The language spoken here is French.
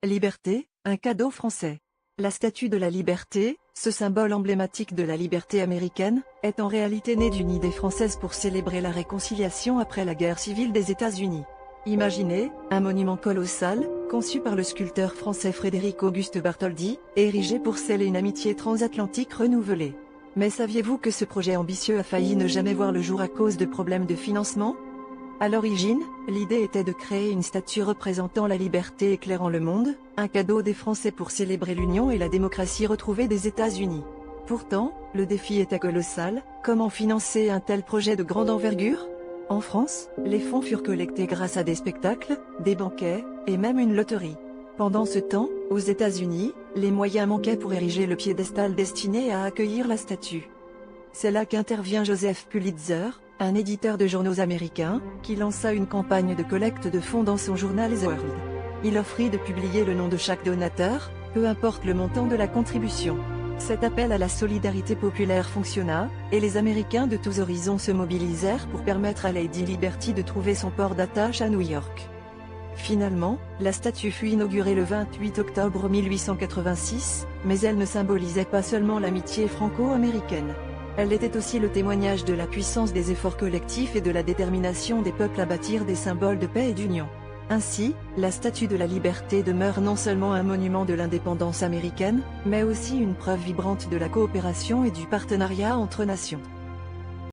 Liberté, un cadeau français. La Statue de la Liberté, ce symbole emblématique de la liberté américaine, est en réalité née d'une idée française pour célébrer la réconciliation après la guerre civile des États-Unis. Imaginez, un monument colossal, conçu par le sculpteur français Frédéric-Auguste Bartholdi, érigé pour sceller une amitié transatlantique renouvelée. Mais saviez-vous que ce projet ambitieux a failli ne jamais voir le jour à cause de problèmes de financement ? À l'origine, l'idée était de créer une statue représentant la liberté éclairant le monde, un cadeau des Français pour célébrer l'union et la démocratie retrouvée des États-Unis. Pourtant, le défi était colossal. Comment financer un tel projet de grande envergure ? En France, les fonds furent collectés grâce à des spectacles, des banquets, et même une loterie. Pendant ce temps, aux États-Unis, les moyens manquaient pour ériger le piédestal destiné à accueillir la statue. C'est là qu'intervient Joseph Pulitzer, un éditeur de journaux américain, qui lança une campagne de collecte de fonds dans son journal The World. Il offrit de publier le nom de chaque donateur, peu importe le montant de la contribution. Cet appel à la solidarité populaire fonctionna, et les Américains de tous horizons se mobilisèrent pour permettre à Lady Liberty de trouver son port d'attache à New York. Finalement, la statue fut inaugurée le 28 octobre 1886, mais elle ne symbolisait pas seulement l'amitié franco-américaine. Elle était aussi le témoignage de la puissance des efforts collectifs et de la détermination des peuples à bâtir des symboles de paix et d'union. Ainsi, la Statue de la Liberté demeure non seulement un monument de l'indépendance américaine, mais aussi une preuve vibrante de la coopération et du partenariat entre nations.